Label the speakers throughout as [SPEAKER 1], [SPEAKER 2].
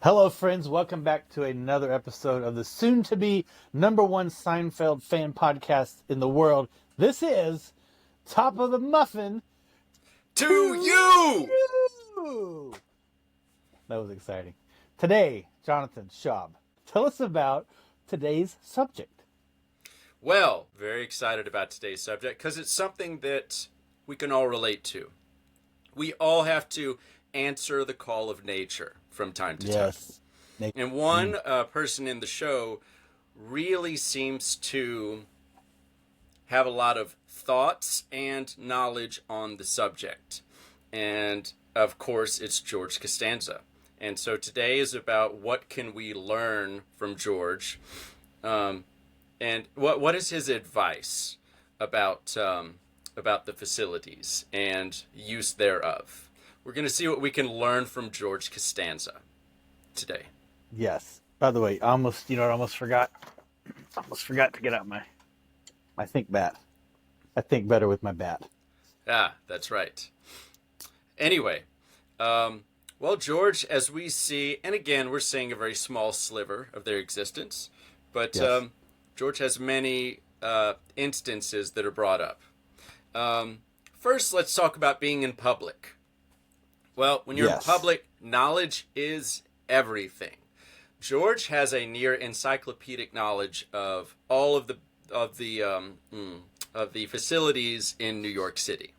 [SPEAKER 1] Hello, friends. Welcome back to another episode of the soon-to-be number one Seinfeld fan podcast in the world. This is Top of the Muffin
[SPEAKER 2] To
[SPEAKER 1] to
[SPEAKER 2] you!
[SPEAKER 1] you. That was exciting. Today, Jonathan Schaub, tell us about today's subject.
[SPEAKER 2] Well, very excited about today's subject because it's something that we can all relate to. We all have to answer the call of nature from time to time. And one person in the show really seems to have a lot of thoughts and knowledge on the subject. And of course, it's George Costanza. And so today is about what can we learn from George, and what is his advice about the facilities and use thereof. We're going to see what we can learn from George Costanza today.
[SPEAKER 1] Yes. By the way, I almost forgot. Almost forgot to get out my think bat. I think better with my bat.
[SPEAKER 2] Ah, that's right. Anyway, well, George, as we see, and again, we're seeing a very small sliver of their existence, but
[SPEAKER 1] Yes.
[SPEAKER 2] George has many instances that are brought up. First, let's talk about being in public. Well, when you're
[SPEAKER 1] Yes.
[SPEAKER 2] in public, knowledge is everything. George has a near encyclopedic knowledge of all of the facilities in New York City.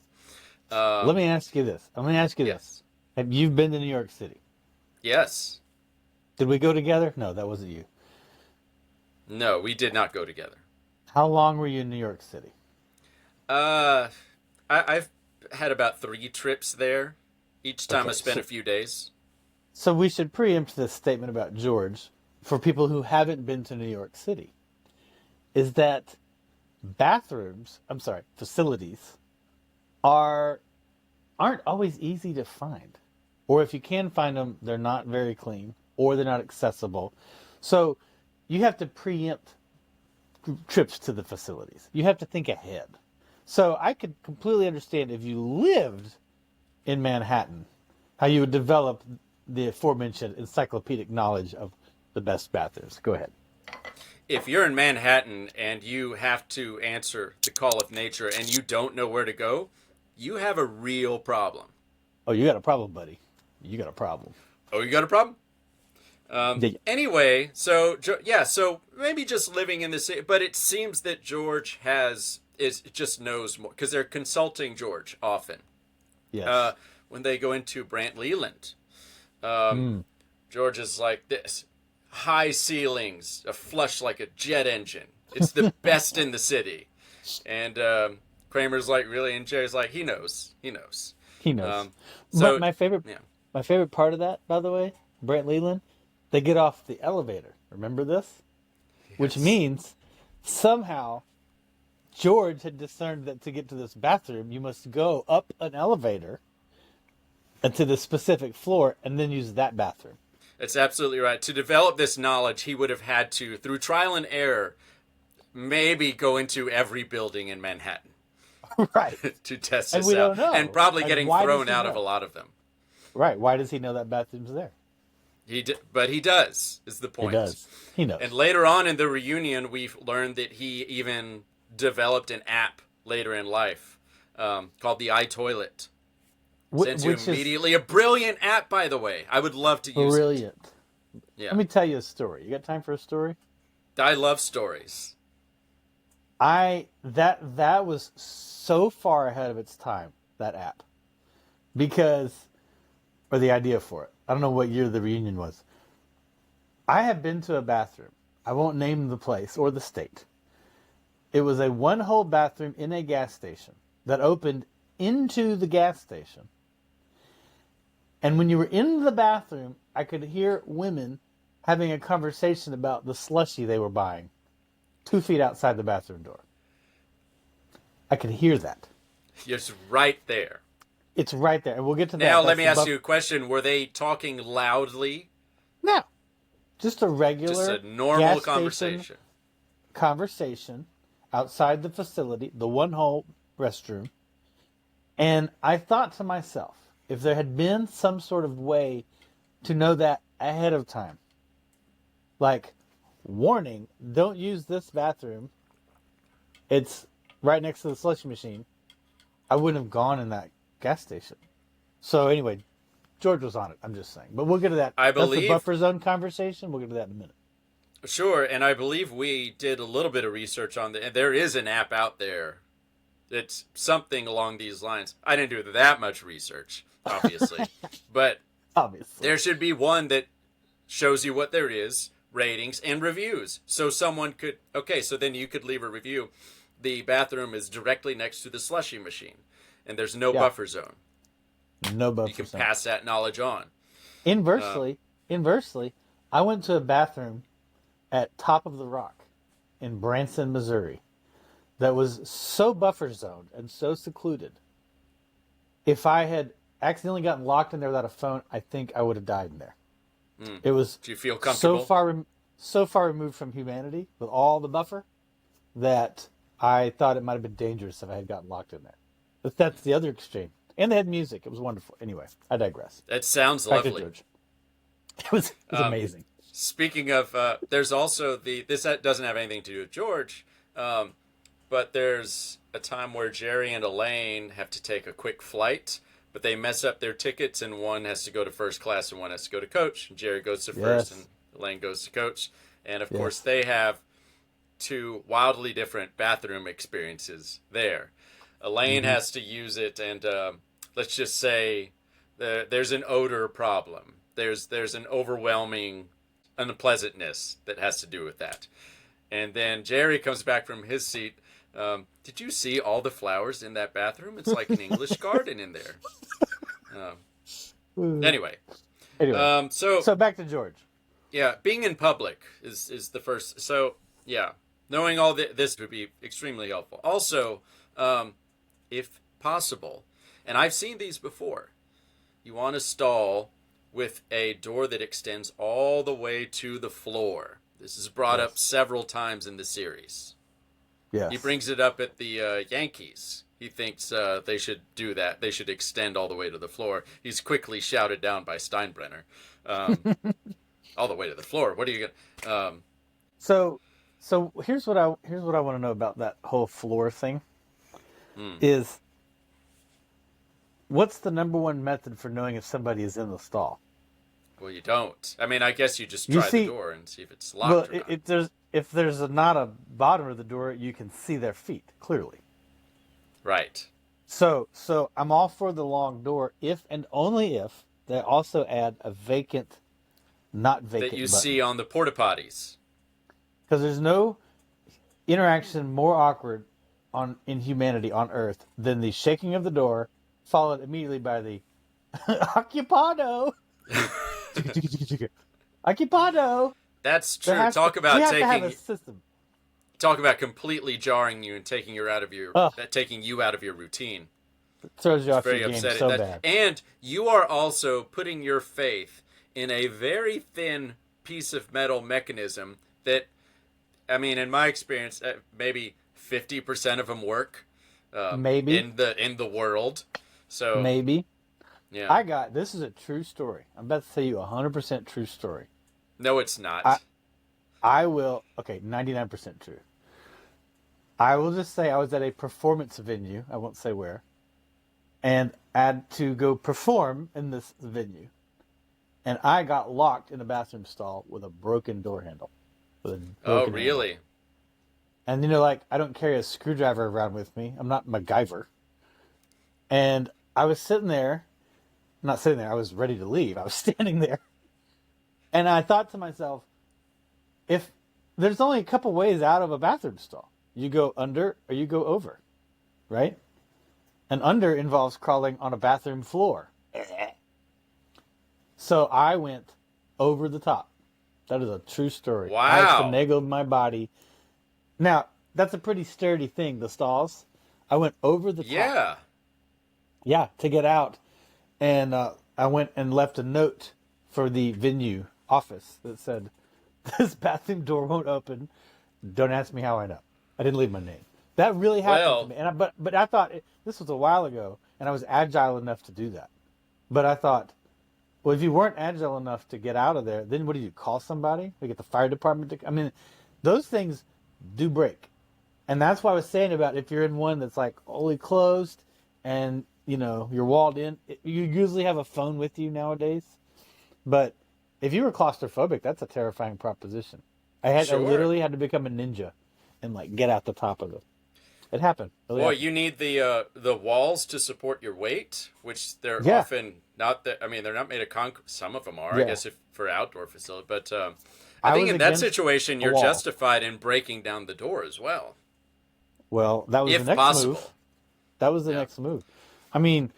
[SPEAKER 1] Let me ask you this. This.
[SPEAKER 2] Yes.
[SPEAKER 1] Have you been to New York City?
[SPEAKER 2] Yes.
[SPEAKER 1] Did we go together? No, that wasn't you.
[SPEAKER 2] No, we did not go together.
[SPEAKER 1] How long were you in New York City?
[SPEAKER 2] I've had about 3 trips there. Each time
[SPEAKER 1] Okay,
[SPEAKER 2] I spent a few days.
[SPEAKER 1] So we should preempt this statement about George for people who haven't been to New York City. Is that facilities aren't always easy to find. Or if you can find them, they're not very clean or they're not accessible. So you have to preempt trips to the facilities. You have to think ahead. So I could completely understand if you lived in Manhattan, how you would develop the aforementioned encyclopedic knowledge of the best bathrooms. Go ahead.
[SPEAKER 2] If you're in Manhattan and you have to answer the call of nature and you don't know where to go, you have a real problem.
[SPEAKER 1] Oh, you got a problem, buddy. You got a problem.
[SPEAKER 2] Oh, you got a problem?
[SPEAKER 1] Yeah.
[SPEAKER 2] Anyway, so maybe just living in the city, but it seems that George just knows more because they're consulting George often.
[SPEAKER 1] Yes.
[SPEAKER 2] When they go into Brant Leland, George is like this: high ceilings, a flush like a jet engine. It's the best in the city. And Kramer's like, really? And Jerry's like, he knows.
[SPEAKER 1] He knows.
[SPEAKER 2] So
[SPEAKER 1] But my favorite part of that, by the way, Brent Leland, they get off the elevator. Remember this?
[SPEAKER 2] Yes.
[SPEAKER 1] Which means somehow George had discerned that to get to this bathroom, you must go up an elevator and to the specific floor and then use that bathroom.
[SPEAKER 2] That's absolutely right. To develop this knowledge, he would have had to, through trial and error, maybe go into every building in Manhattan.
[SPEAKER 1] Right.
[SPEAKER 2] To test
[SPEAKER 1] And
[SPEAKER 2] this
[SPEAKER 1] we
[SPEAKER 2] out.
[SPEAKER 1] don't know.
[SPEAKER 2] And probably
[SPEAKER 1] And
[SPEAKER 2] getting
[SPEAKER 1] why does
[SPEAKER 2] thrown
[SPEAKER 1] he
[SPEAKER 2] out of
[SPEAKER 1] know?
[SPEAKER 2] a lot of them.
[SPEAKER 1] Right. Why does he know that bathroom's there?
[SPEAKER 2] But he does, is the point.
[SPEAKER 1] He does. He knows.
[SPEAKER 2] And later on in the reunion, we've learned that he even developed an app later in life called the iToilet. Sends you
[SPEAKER 1] Which
[SPEAKER 2] immediately a brilliant app, by the way. I would love to
[SPEAKER 1] is
[SPEAKER 2] use it.
[SPEAKER 1] brilliant.
[SPEAKER 2] Yeah.
[SPEAKER 1] Let me tell you a story. You got time for a story?
[SPEAKER 2] I love stories.
[SPEAKER 1] That was so far ahead of its time, that app. Or the idea for it. I don't know what year the reunion was. I have been to a bathroom. I won't name the place or the state. It was a one-hole bathroom in a gas station that opened into the gas station. And when you were in the bathroom, I could hear women having a conversation about the slushie they were buying 2 feet outside the bathroom door. I could hear that.
[SPEAKER 2] It's right there.
[SPEAKER 1] It's right there. And we'll get to that.
[SPEAKER 2] Now, let me ask you a question. Were they talking loudly?
[SPEAKER 1] No. Just a regular
[SPEAKER 2] Just a normal
[SPEAKER 1] gas station
[SPEAKER 2] conversation.
[SPEAKER 1] outside the facility, the one-hole restroom. And I thought to myself, if there had been some sort of way to know that ahead of time. Like, warning, don't use this bathroom. It's right next to the slushy machine. I wouldn't have gone in that gas station. So anyway, George was on it. I'm just saying. But we'll get to that.
[SPEAKER 2] I
[SPEAKER 1] That's the
[SPEAKER 2] believe
[SPEAKER 1] buffer zone conversation. We'll get to that in a minute.
[SPEAKER 2] Sure, and I believe we did a little bit of research on and there is an app out there that's something along these lines. I didn't do that much research, obviously, but
[SPEAKER 1] Obviously.
[SPEAKER 2] there should be one that shows you what there is, ratings, and reviews. So someone could, so then you could leave a review. The bathroom is directly next to the slushy machine, and there's no buffer zone.
[SPEAKER 1] No buffer
[SPEAKER 2] You can
[SPEAKER 1] zone.
[SPEAKER 2] pass that knowledge on.
[SPEAKER 1] Inversely, I went to a bathroom at Top of the Rock in Branson, Missouri, that was so buffer zoned and so secluded. If I had accidentally gotten locked in there without a phone, I think I would have died in there. It was
[SPEAKER 2] Do you feel comfortable?
[SPEAKER 1] so far removed from humanity with all the buffer that I thought it might have been dangerous if I had gotten locked in there. But that's the other extreme. And they had music. It was wonderful. Anyway, I digress.
[SPEAKER 2] That sounds
[SPEAKER 1] Back
[SPEAKER 2] lovely.
[SPEAKER 1] to George. It was amazing.
[SPEAKER 2] Speaking of, there's also this doesn't have anything to do with George, but there's a time where Jerry and Elaine have to take a quick flight, but they mess up their tickets, and one has to go to first class and one has to go to coach. And Jerry goes to first, and Elaine goes to coach. And of course, they have two wildly different bathroom experiences there. Elaine has to use it, and let's just say there's an odor problem. There's an overwhelming unpleasantness that has to do with that. And then Jerry comes back from his seat. Did you see all the flowers in that bathroom? It's like an English garden in there. Anyway. So
[SPEAKER 1] back to George.
[SPEAKER 2] Yeah, being in public is the first. So, yeah, knowing all this would be extremely helpful. Also, if possible, and I've seen these before, you want to stall with a door that extends all the way to the floor. This is brought up several times in the series.
[SPEAKER 1] Yes.
[SPEAKER 2] He brings it up at the Yankees. He thinks they should do that. They should extend all the way to the floor. He's quickly shouted down by Steinbrenner. All the way to the floor. What are you gonna?
[SPEAKER 1] So here's what I want to know about that whole floor thing. Is what's the number one method for knowing if somebody is in the stall?
[SPEAKER 2] Well, you don't. I mean, I guess you just try the door and see if it's locked or not.
[SPEAKER 1] If there's not a bottom of the door, you can see their feet clearly.
[SPEAKER 2] Right.
[SPEAKER 1] So I'm all for the long door if and only if they also add a not vacant
[SPEAKER 2] that you
[SPEAKER 1] button.
[SPEAKER 2] see on the porta potties.
[SPEAKER 1] Because there's no interaction more awkward in humanity on Earth than the shaking of the door, followed immediately by the occupado. Occupado.
[SPEAKER 2] That's true. Talk about
[SPEAKER 1] have a system.
[SPEAKER 2] Talk about completely jarring you and taking you out of your routine.
[SPEAKER 1] It throws you off
[SPEAKER 2] very
[SPEAKER 1] your game
[SPEAKER 2] upsetting.
[SPEAKER 1] so bad.
[SPEAKER 2] And you are also putting your faith in a very thin piece of metal mechanism that, I mean, in my experience, maybe 50% of them work.
[SPEAKER 1] Maybe
[SPEAKER 2] in the world. So
[SPEAKER 1] maybe.
[SPEAKER 2] Yeah.
[SPEAKER 1] This is a true story. I'm about to tell you a 100% true story.
[SPEAKER 2] No, it's not.
[SPEAKER 1] I will. Okay, 99% true. I will just say I was at a performance venue. I won't say where. And I had to go perform in this venue. And I got locked in a bathroom stall with a broken door handle.
[SPEAKER 2] Oh, really?
[SPEAKER 1] Handle. And I don't carry a screwdriver around with me. I'm not MacGyver. And I was sitting there. Not sitting there. I was ready to leave. I was standing there. And I thought to myself, if there's only a couple ways out of a bathroom stall, you go under or you go over, right? And under involves crawling on a bathroom floor. So I went over the top. That is a true story.
[SPEAKER 2] Wow.
[SPEAKER 1] I finagled my body. Now, that's a pretty sturdy thing, the stalls. I went over the top.
[SPEAKER 2] Yeah.
[SPEAKER 1] Yeah, to get out. And I went and left a note for the venue office that said, "This bathroom door won't open. Don't ask me how I know." I didn't leave my name. That really happened to me. And but I thought this was a while ago, and I was agile enough to do that. But I thought, Well, if you weren't agile enough to get out of there, then what do you do? Call somebody? We get the fire department to. I mean, those things do break, and that's why I was saying about if you're in one that's like only closed, and you're walled in. You usually have a phone with you nowadays, but if you were claustrophobic, that's a terrifying proposition. I
[SPEAKER 2] Sure.
[SPEAKER 1] literally had to become a ninja, and like get out the top of it. It happened. It really
[SPEAKER 2] Well,
[SPEAKER 1] happened.
[SPEAKER 2] you need the walls to support your weight, which they're
[SPEAKER 1] Yeah,
[SPEAKER 2] often not that. I mean, they're not made of concrete. Some of them are, I
[SPEAKER 1] yeah.
[SPEAKER 2] guess, if for outdoor facility. But I
[SPEAKER 1] I
[SPEAKER 2] think
[SPEAKER 1] was
[SPEAKER 2] in that
[SPEAKER 1] against
[SPEAKER 2] situation,
[SPEAKER 1] a
[SPEAKER 2] you're
[SPEAKER 1] wall.
[SPEAKER 2] justified in breaking down the door as well,
[SPEAKER 1] Well, that was the
[SPEAKER 2] if
[SPEAKER 1] next
[SPEAKER 2] possible.
[SPEAKER 1] move. That was the
[SPEAKER 2] Yeah.
[SPEAKER 1] next move. I mean,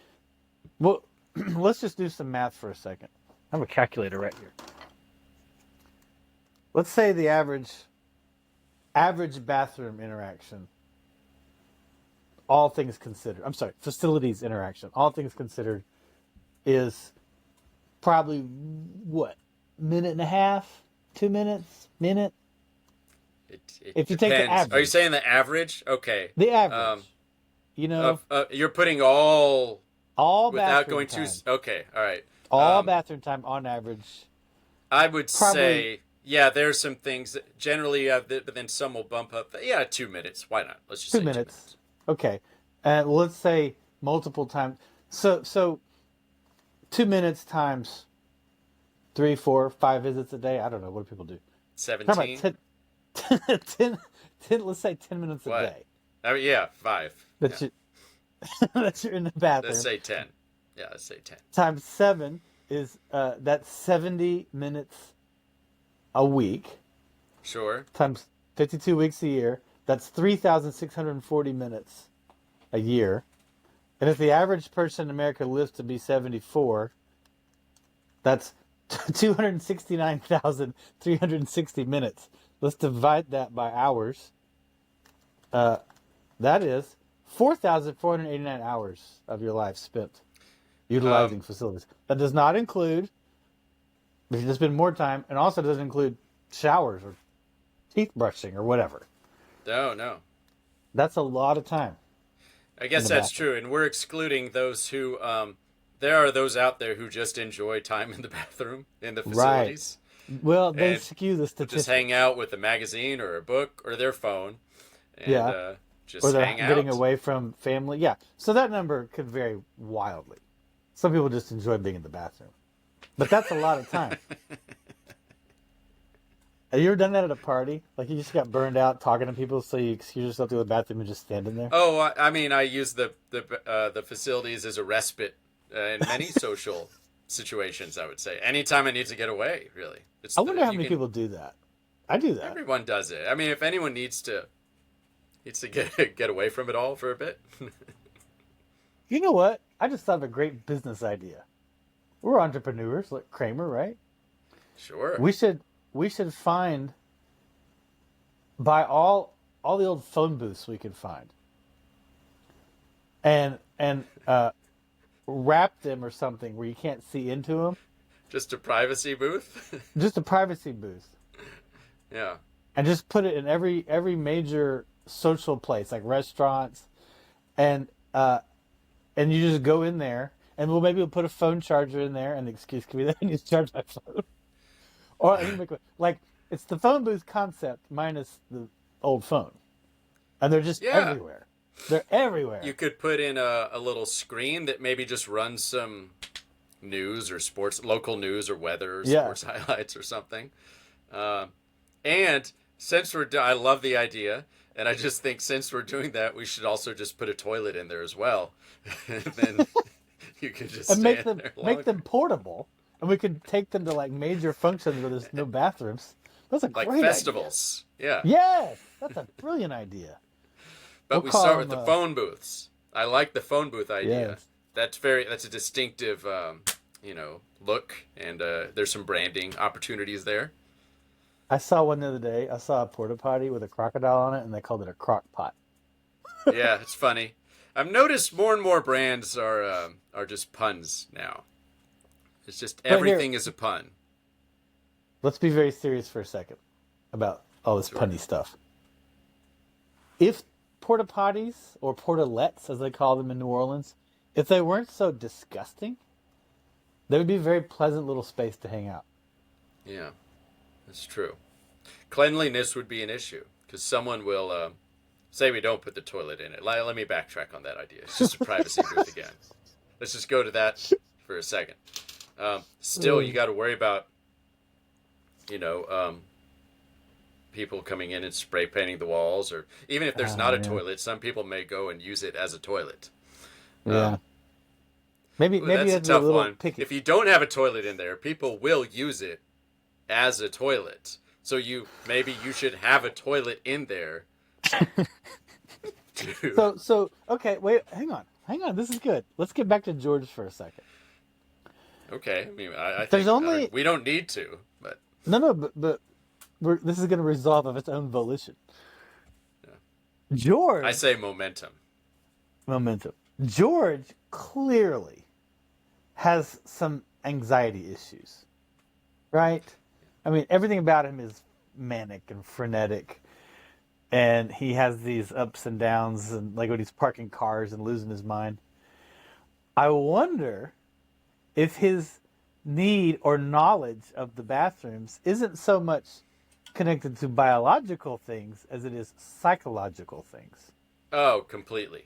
[SPEAKER 1] well, let's just do some math for a second. I have a calculator right here. Let's say the average bathroom interaction, all things considered. I'm sorry, facilities interaction, all things considered, is probably what, minute and a half, 2 minutes, minute.
[SPEAKER 2] It
[SPEAKER 1] If you take the
[SPEAKER 2] depends. Are you
[SPEAKER 1] average,
[SPEAKER 2] saying the average? Okay.
[SPEAKER 1] the
[SPEAKER 2] Um,
[SPEAKER 1] average, you know,
[SPEAKER 2] you're putting all
[SPEAKER 1] all
[SPEAKER 2] without
[SPEAKER 1] bathroom
[SPEAKER 2] going too.
[SPEAKER 1] time,
[SPEAKER 2] Okay. All right.
[SPEAKER 1] all
[SPEAKER 2] Um,
[SPEAKER 1] bathroom time on average,
[SPEAKER 2] I would
[SPEAKER 1] probably
[SPEAKER 2] say, yeah, there's some things that generally, but then some will bump up. Yeah, 2 minutes. Why not? Let's just
[SPEAKER 1] two
[SPEAKER 2] say two
[SPEAKER 1] minutes.
[SPEAKER 2] minutes.
[SPEAKER 1] Okay, and let's say multiple times. So 2 minutes times three, four, 5 visits a day. I don't know. What do people do? How about
[SPEAKER 2] 17?
[SPEAKER 1] 10, 10, 10, let's say 10 minutes a
[SPEAKER 2] What?
[SPEAKER 1] day
[SPEAKER 2] I mean, yeah, five. Yeah.
[SPEAKER 1] that you that you're in the
[SPEAKER 2] Let's
[SPEAKER 1] bathroom.
[SPEAKER 2] say 10. Yeah, let's say 10.
[SPEAKER 1] Times seven is that's 70 minutes a week.
[SPEAKER 2] Sure.
[SPEAKER 1] Times 52 weeks a year. That's 3,640 minutes a year. And if the average person in America lives to be 74, that's 269,360 minutes. Let's divide that by hours. Uh, that is 4,489 hours of your life spent
[SPEAKER 2] Um,
[SPEAKER 1] utilizing facilities. That does not include, if you just spend more time, and also doesn't include showers or teeth brushing or whatever.
[SPEAKER 2] no, no.
[SPEAKER 1] That's a lot of time
[SPEAKER 2] I
[SPEAKER 1] in
[SPEAKER 2] guess
[SPEAKER 1] the
[SPEAKER 2] that's
[SPEAKER 1] bathroom.
[SPEAKER 2] true. And we're excluding those who, there are those out there who just enjoy time in the bathroom, in the
[SPEAKER 1] Right.
[SPEAKER 2] facilities,
[SPEAKER 1] Well, they
[SPEAKER 2] and
[SPEAKER 1] skew the
[SPEAKER 2] will just hang
[SPEAKER 1] statistics.
[SPEAKER 2] out with a magazine or a book or their phone and
[SPEAKER 1] Yeah. Or
[SPEAKER 2] just
[SPEAKER 1] they're
[SPEAKER 2] hang
[SPEAKER 1] getting
[SPEAKER 2] out.
[SPEAKER 1] away from family. Yeah. So that number could vary wildly. Some people just enjoy being in the bathroom. But that's a lot of time. Have you ever done that at a party? Like you just got burned out talking to people, so you excuse yourself to the bathroom and just standing there?
[SPEAKER 2] Oh, I mean, I use the facilities as a respite in many social situations. I would say anytime I need to get away, really, it's
[SPEAKER 1] I wonder
[SPEAKER 2] the
[SPEAKER 1] how
[SPEAKER 2] you
[SPEAKER 1] many
[SPEAKER 2] can.
[SPEAKER 1] people do that. I do that.
[SPEAKER 2] Everyone does it. I mean, if anyone needs to get away from it all for a bit,
[SPEAKER 1] You know what? I just thought of a great business idea. We're entrepreneurs, like Kramer, right?
[SPEAKER 2] sure.
[SPEAKER 1] We should we should find buy all the old phone booths we could find and wrap them or something where you can't see into them.
[SPEAKER 2] Just a privacy booth.
[SPEAKER 1] Just a privacy booth,
[SPEAKER 2] Yeah.
[SPEAKER 1] and just put it in every major social place like restaurants and and you just go in there and we'll put a phone charger in there and the excuse can be that I need to charge my phone. Or you make like it's the phone booth concept minus the old phone, and they're just
[SPEAKER 2] Yeah.
[SPEAKER 1] everywhere. They're everywhere.
[SPEAKER 2] You could put in a little screen that maybe just runs some news or sports, local news or weather or
[SPEAKER 1] Yeah,
[SPEAKER 2] sports highlights or something. Uh, and since I love the idea, and I just think since we're doing that, we should also just put a toilet in there as well. And then you can just
[SPEAKER 1] and
[SPEAKER 2] stay in there
[SPEAKER 1] make
[SPEAKER 2] longer.
[SPEAKER 1] them portable, and we could take them to like major functions where there's no bathrooms. That's a
[SPEAKER 2] Like
[SPEAKER 1] great idea.
[SPEAKER 2] festivals. Yeah.
[SPEAKER 1] Yes, that's a brilliant idea. We'll
[SPEAKER 2] But we
[SPEAKER 1] call
[SPEAKER 2] start with
[SPEAKER 1] them.
[SPEAKER 2] the phone booths. I like the phone booth idea.
[SPEAKER 1] Yes,
[SPEAKER 2] That's a distinctive, look, and there's some branding opportunities there.
[SPEAKER 1] I saw one the other day. I saw a porta potty with a crocodile on it, and they called it a crock pot.
[SPEAKER 2] Yeah, it's funny. I've noticed more and more brands are just puns now. It's just
[SPEAKER 1] But here,
[SPEAKER 2] everything is a pun.
[SPEAKER 1] let's be very serious for a second about all this
[SPEAKER 2] Sure.
[SPEAKER 1] punny stuff. If porta potties or portalettes, as they call them in New Orleans, if they weren't so disgusting, There would be a very pleasant little space to hang out.
[SPEAKER 2] Yeah, that's true. Cleanliness would be an issue because someone will say we don't put the toilet in it. Let me backtrack on that idea. It's just a privacy booth again. Let's just go to that for a second. Still, you got to worry about, you know, people coming in and spray painting the walls, or even if there's not a
[SPEAKER 1] Yeah.
[SPEAKER 2] toilet, some people may go and use it as a toilet.
[SPEAKER 1] Yeah. Maybe
[SPEAKER 2] Ooh,
[SPEAKER 1] maybe you
[SPEAKER 2] that's a
[SPEAKER 1] have to be a
[SPEAKER 2] tough
[SPEAKER 1] little
[SPEAKER 2] one.
[SPEAKER 1] picky.
[SPEAKER 2] If you don't have a toilet in there, people will use it as a toilet. So maybe you should have a toilet in there.
[SPEAKER 1] So okay, wait, hang on. This is good. Let's get back to George for a second.
[SPEAKER 2] Okay, I mean, I
[SPEAKER 1] There's
[SPEAKER 2] think
[SPEAKER 1] only
[SPEAKER 2] we don't need to, but
[SPEAKER 1] no, but this is going to resolve of its own volition. George,
[SPEAKER 2] I say momentum.
[SPEAKER 1] momentum. George clearly has some anxiety issues, right? I mean, everything about him is manic and frenetic, and he has these ups and downs, and like when he's parking cars and losing his mind. I wonder if his need or knowledge of the bathrooms isn't so much connected to biological things as it is psychological things.
[SPEAKER 2] Oh, completely.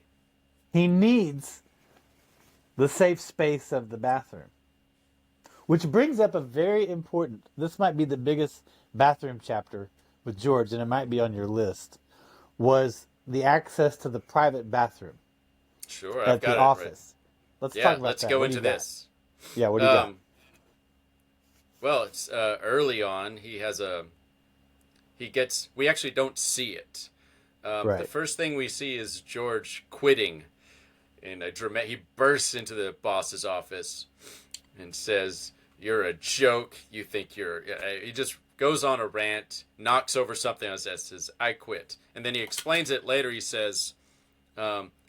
[SPEAKER 1] He needs the safe space of the bathroom. Which brings up a very important, this might be the biggest bathroom chapter with George, and it might be on your list, was the access to the private bathroom
[SPEAKER 2] Sure, I've
[SPEAKER 1] at
[SPEAKER 2] got
[SPEAKER 1] the
[SPEAKER 2] it.
[SPEAKER 1] office. Let's
[SPEAKER 2] Yeah,
[SPEAKER 1] talk about
[SPEAKER 2] let's
[SPEAKER 1] that.
[SPEAKER 2] go
[SPEAKER 1] What do
[SPEAKER 2] into
[SPEAKER 1] you got?
[SPEAKER 2] this.
[SPEAKER 1] Yeah, what do you got?
[SPEAKER 2] Well, it's early on. We actually don't see it. The
[SPEAKER 1] Right.
[SPEAKER 2] first thing we see is George quitting in a he bursts into the boss's office and says, "You're a joke. You think you're..." He just goes on a rant, knocks over something and says, "I quit." And then he explains it later. He says,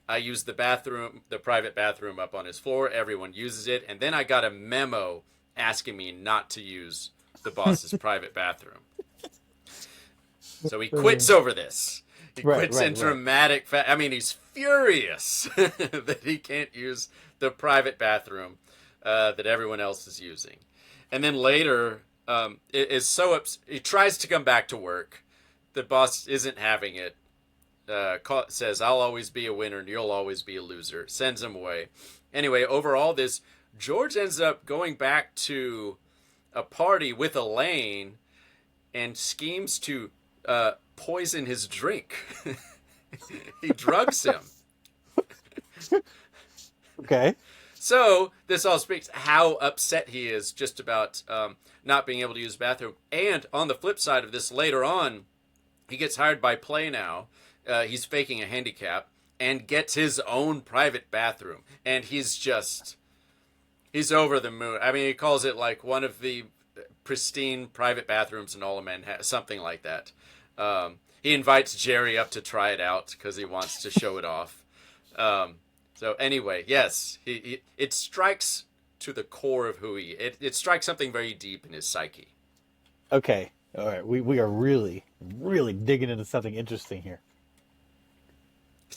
[SPEAKER 2] I use the private bathroom up on his floor. Everyone uses it. And then I got a memo asking me not to use the boss's private bathroom. So he quits over this. He quits in dramatic I mean, he's furious that he can't use the private bathroom that everyone else is using. And then later, he tries to come back to work. The boss isn't having it. Says, "I'll always be a winner and you'll always be a loser." Sends him away. Anyway, over all this, George ends up going back to a party with Elaine and schemes to poison his drink. He drugs him.
[SPEAKER 1] Okay.
[SPEAKER 2] So this all speaks how upset he is just about not being able to use the bathroom. And on the flip side of this, later on, he gets hired by Play Now. He's faking a handicap and gets his own private bathroom. And he's over the moon. I mean, he calls it like one of the pristine private bathrooms in all of Manhattan, something like that. He invites Jerry up to try it out because he wants to show it off. So anyway, yes, it strikes to the core of who it strikes something very deep in his psyche.
[SPEAKER 1] Okay. All right. We are really, really digging into something interesting here.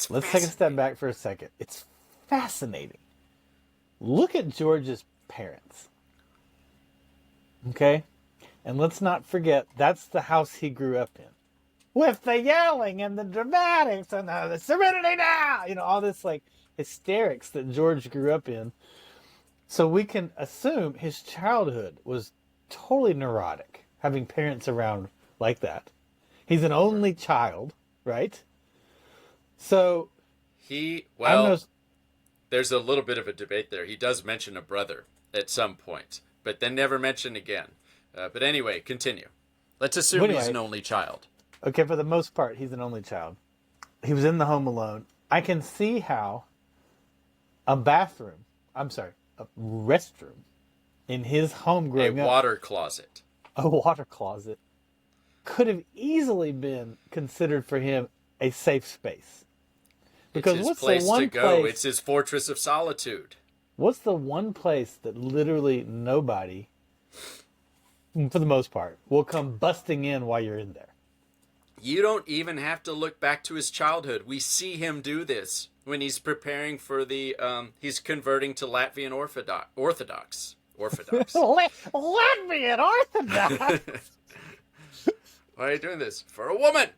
[SPEAKER 1] Let's take a step back for a second. It's fascinating. Look at George's parents. Okay? And let's not forget, that's the house he grew up in. With the yelling and the dramatics and the serenity now! You know, all this like hysterics that George grew up in. So we can assume his childhood was totally neurotic, having parents around like that. He's an only child, right? So
[SPEAKER 2] there's a little bit of a debate there. He does mention a brother at some point, but then never mentioned again. But anyway, continue. Let's assume he's an only child.
[SPEAKER 1] Okay, for the most part, he's an only child. He was in the home alone. I can see how a restroom in his home growing up,
[SPEAKER 2] a water closet
[SPEAKER 1] could have easily been considered for him a safe space. Because
[SPEAKER 2] it's his place to go. It's his fortress of solitude.
[SPEAKER 1] What's the one place that literally nobody, for the most part, will come busting in while you're in there?
[SPEAKER 2] You don't even have to look back to his childhood. We see him do this when he's preparing for he's converting to Latvian Orthodox. Orthodox.
[SPEAKER 1] Lesbian Orthodox.
[SPEAKER 2] Why are you doing this? For a woman.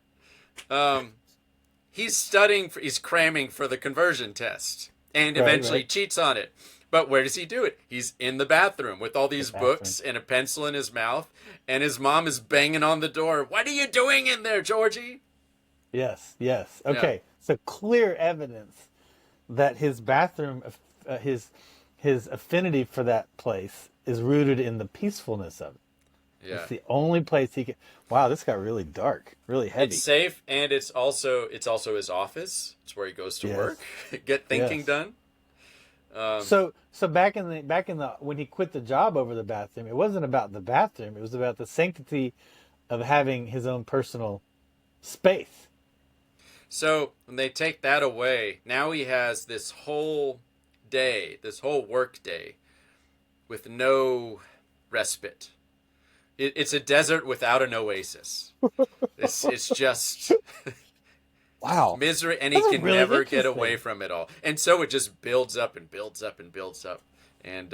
[SPEAKER 2] He's cramming for the conversion test and eventually cheats on it. But where does he do it? He's in the bathroom with all these books and a pencil in his mouth, and his mom is banging on the door. What are you doing in there, Georgie?
[SPEAKER 1] Yes. Okay, yeah. So clear evidence that his bathroom, his affinity for that place is rooted in the peacefulness of it. Yeah. It's the only place he can. Wow, this got really dark, really heavy.
[SPEAKER 2] It's safe, and it's also his office. It's where he goes to work, get thinking done.
[SPEAKER 1] So back in the when he quit the job over the bathroom, it wasn't about the bathroom. It was about the sanctity of having his own personal space.
[SPEAKER 2] So when they take that away, now he has this whole day, this whole work day, with no respite. It's a desert without an oasis. It's just
[SPEAKER 1] wow,
[SPEAKER 2] misery, and he can really never get away from it all. And so it just builds up and builds up and builds up. And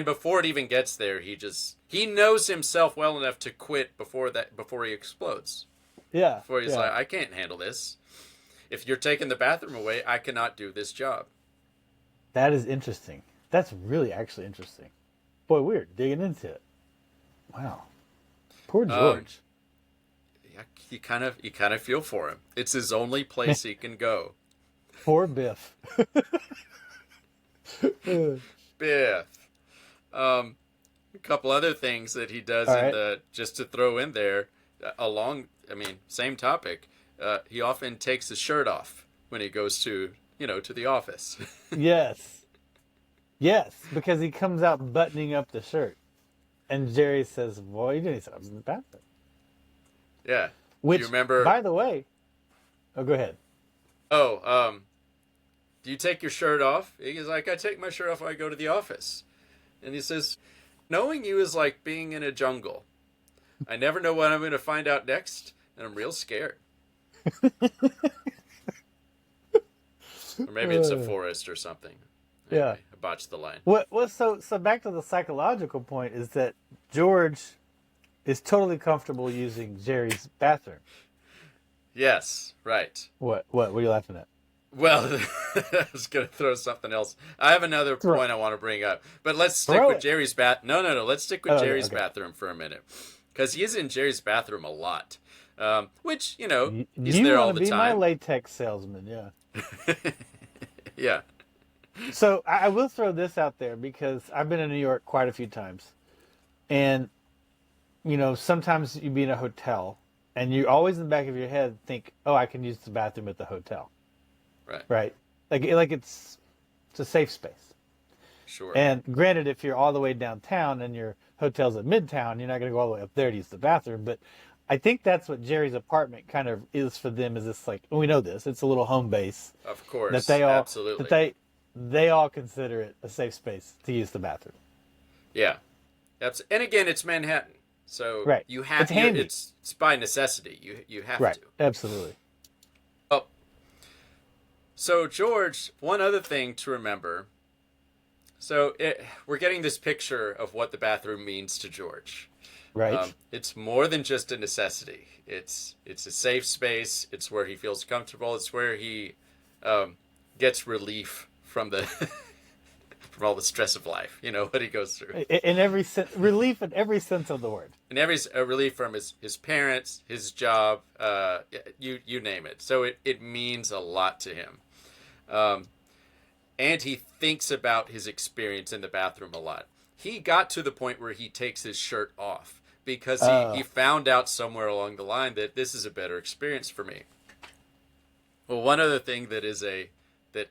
[SPEAKER 2] before it even gets there, he knows himself well enough to quit before he explodes.
[SPEAKER 1] Yeah.
[SPEAKER 2] Before he's like, I can't handle this. If you're taking the bathroom away, I cannot do this job.
[SPEAKER 1] That is interesting. That's really actually interesting. Boy, we're digging into it. Wow. Poor George.
[SPEAKER 2] Yeah, you kind of feel for him. It's his only place he can go.
[SPEAKER 1] Poor Biff.
[SPEAKER 2] Biff. A couple other things that he does just to throw in there same topic. He often takes his shirt off when he goes to the office.
[SPEAKER 1] Yes, because he comes out buttoning up the shirt, and Jerry says, "What are you doing?" He said, "I was in the bathroom."
[SPEAKER 2] Yeah.
[SPEAKER 1] Which,
[SPEAKER 2] you remember?
[SPEAKER 1] By the way, go ahead.
[SPEAKER 2] Oh, do you take your shirt off? He's like, I take my shirt off when I go to the office, and he says, knowing you is like being in a jungle. I never know what I'm going to find out next, and I'm real scared. Or maybe it's a forest or something. Anyway,
[SPEAKER 1] Yeah.
[SPEAKER 2] I botched the line.
[SPEAKER 1] So back to the psychological point is that George is totally comfortable using Jerry's bathroom.
[SPEAKER 2] Yes, right.
[SPEAKER 1] What are you laughing at?
[SPEAKER 2] Well, I was going to throw something else. I have another point I want to bring up, but let's stick with Jerry's bath. No. Let's stick with Jerry's bathroom for a minute, because he's in Jerry's bathroom a lot. Which he's there all the time.
[SPEAKER 1] You want to be my latex salesman, yeah.
[SPEAKER 2] Yeah.
[SPEAKER 1] So I will throw this out there because I've been in New York quite a few times, and sometimes you be in a hotel, and you always in the back of your head think, "Oh, I can use the bathroom at the hotel." Right. Like it's a safe space.
[SPEAKER 2] Sure.
[SPEAKER 1] And granted, if you're all the way downtown and your hotel's at Midtown, you're not going to go all the way up there to use the bathroom. But I think that's what Jerry's apartment kind of is for them. Is this we know this? It's a little home base.
[SPEAKER 2] Of course.
[SPEAKER 1] That they all
[SPEAKER 2] absolutely.
[SPEAKER 1] That they all consider it a safe space to use the bathroom.
[SPEAKER 2] Yeah. And again, it's Manhattan, so you have
[SPEAKER 1] it's handy.
[SPEAKER 2] It's by necessity. You have to.
[SPEAKER 1] Absolutely.
[SPEAKER 2] Oh. So George, one other thing to remember. So we're getting this picture of what the bathroom means to George.
[SPEAKER 1] Right.
[SPEAKER 2] It's more than just a necessity. It's a safe space. It's where he feels comfortable. It's where he gets relief from from all the stress of life. What he goes through.
[SPEAKER 1] In every relief in every sense of the word.
[SPEAKER 2] And every relief from his parents, his job, you name it. So it means a lot to him. And he thinks about his experience in the bathroom a lot. He got to the point where he takes his shirt off because he found out somewhere along the line that this is a better experience for me. Well, one other thing that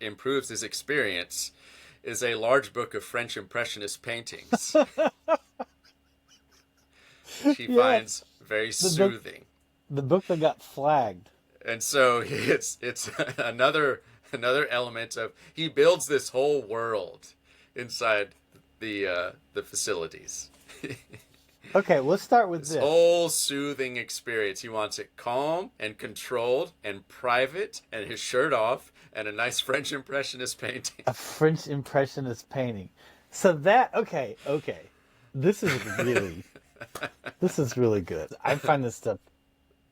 [SPEAKER 2] improves his experience is a large book of French Impressionist paintings. She finds very soothing.
[SPEAKER 1] The book that got flagged.
[SPEAKER 2] And so it's another element of he builds this whole world inside the facilities.
[SPEAKER 1] Okay, let's start with this.
[SPEAKER 2] Whole soothing experience. He wants it calm and controlled and private and his shirt off and a nice French Impressionist painting.
[SPEAKER 1] A French Impressionist painting. So that okay. This is really this is really good. I find this stuff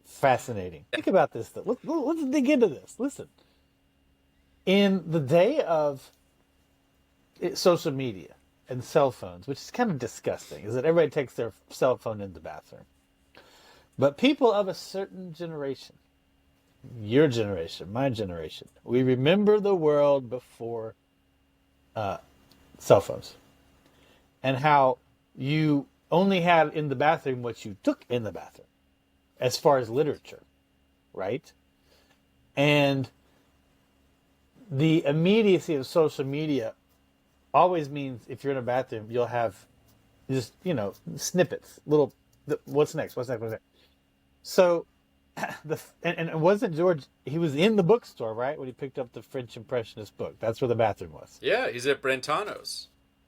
[SPEAKER 1] fascinating. Think about this stuff. Let's dig into this. Listen, in the day of social media and cell phones, which is kind of disgusting, is that everybody takes their cell phone in the bathroom. But people of a certain generation, your generation, my generation, we remember the world before cell phones and how you only had in the bathroom what you took in the bathroom as far as literature, right? And the immediacy of social media always means if you're in a bathroom, you'll have just, snippets, little, what's next? What's next? What's next? So, and it wasn't George, he was in the bookstore, right? When he picked up the French Impressionist book. That's where the bathroom was.
[SPEAKER 2] Yeah, he's at Brentano's.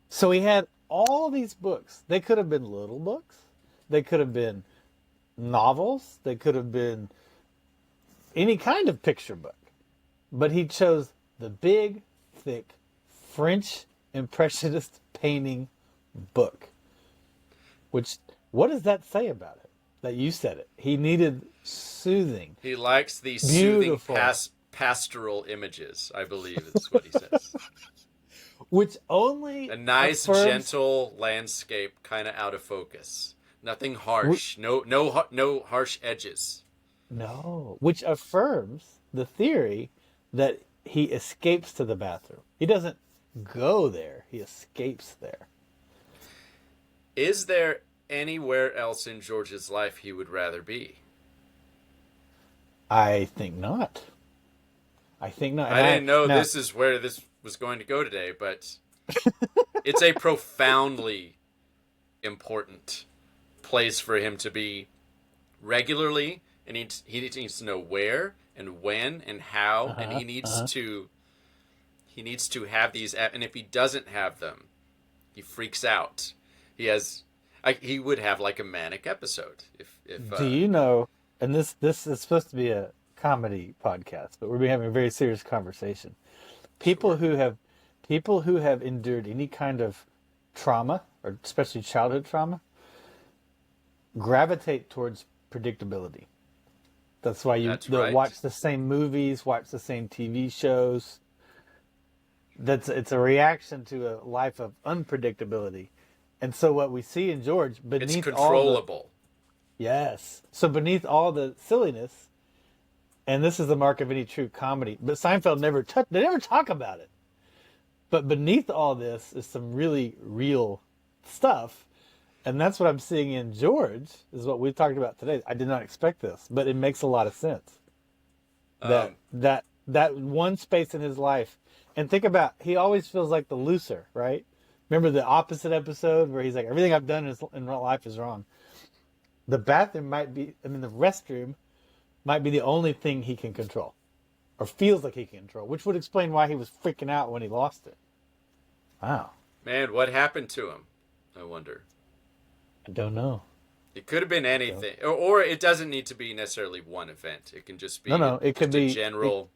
[SPEAKER 1] So he had all these books. They could have been little books. They could have been novels. They could have been any kind of picture book. But he chose the big, thick French Impressionist painting book. Which, what does that say about it? That you said it. He needed soothing.
[SPEAKER 2] He likes these
[SPEAKER 1] Beautiful.
[SPEAKER 2] soothing pastoral images, I believe is what he says.
[SPEAKER 1] Which only
[SPEAKER 2] a nice, gentle landscape, kind of out of focus. Nothing harsh. No harsh edges.
[SPEAKER 1] No. Which affirms the theory that he escapes to the bathroom. He doesn't go there. He escapes there.
[SPEAKER 2] Is there anywhere else in George's life he would rather be?
[SPEAKER 1] I think not. I think not.
[SPEAKER 2] I didn't know this is where this was going to go today, but it's a profoundly important place for him to be regularly, and he needs to know where and when and how, and he needs to have these, and if he doesn't have them, he freaks out. He would have like a manic episode if
[SPEAKER 1] Do you know? And this is supposed to be a comedy podcast, but we're having a very serious conversation. People who have endured any kind of trauma, or especially childhood trauma, gravitate towards predictability. That's why they'll watch the same movies, watch the same TV shows. It's a reaction to a life of unpredictability. And so what we see in George, beneath
[SPEAKER 2] it's controllable.
[SPEAKER 1] Yes. So beneath all the silliness, and this is the mark of any true comedy, but Seinfeld they never talk about it. But beneath all this is some really real stuff. And that's what I'm seeing in George, is what we talked about today. I did not expect this, but it makes a lot of sense. That one space in his life. And think about, he always feels like the loser, right? Remember the opposite episode where he's like, everything I've done in life is wrong. The restroom might be the only thing he can control, or feels like he can control, which would explain why he was freaking out when he lost it. Wow.
[SPEAKER 2] Man, what happened to him? I wonder.
[SPEAKER 1] I don't know.
[SPEAKER 2] It could have been anything, or it doesn't need to be necessarily one event. It can just be
[SPEAKER 1] it could be
[SPEAKER 2] general.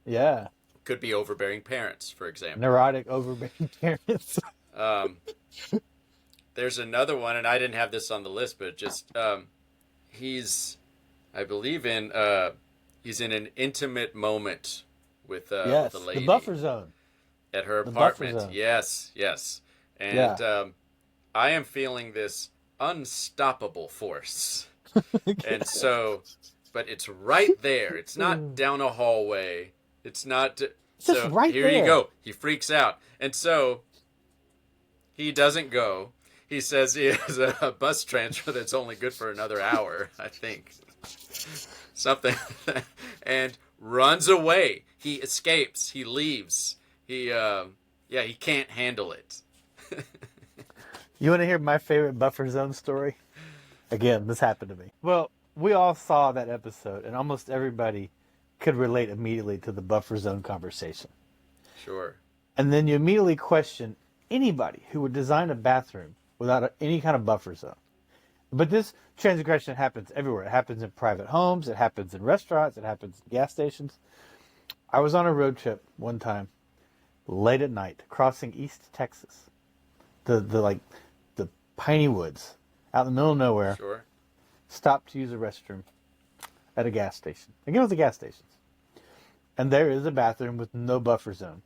[SPEAKER 1] Yeah.
[SPEAKER 2] Could be overbearing parents, for example.
[SPEAKER 1] Neurotic, overbearing parents.
[SPEAKER 2] There's another one, and I didn't have this on the list, but just he's in an intimate moment with a lady.
[SPEAKER 1] The buffer zone.
[SPEAKER 2] At her apartment. Yes. And I am feeling this unstoppable force. And so, but it's right there. It's not down a hallway. It's not.
[SPEAKER 1] Just right
[SPEAKER 2] here
[SPEAKER 1] there.
[SPEAKER 2] You go. He freaks out. And so he doesn't go. He says he has a bus transfer that's only good for another hour, I think. Something. And runs away. He escapes. He leaves. He can't handle it.
[SPEAKER 1] You want to hear my favorite buffer zone story? Again, this happened to me. Well, we all saw that episode, and almost everybody could relate immediately to the buffer zone conversation.
[SPEAKER 2] Sure.
[SPEAKER 1] And then you immediately question anybody who would design a bathroom without any kind of buffer zone. But this transgression happens everywhere. It happens in private homes. It happens in restaurants. It happens in gas stations. I was on a road trip one time, late at night, crossing East Texas. the like the piney woods out in the middle of nowhere.
[SPEAKER 2] Sure.
[SPEAKER 1] Stopped to use a restroom at a gas station. Again, with the gas stations. And there is a bathroom with no buffer zone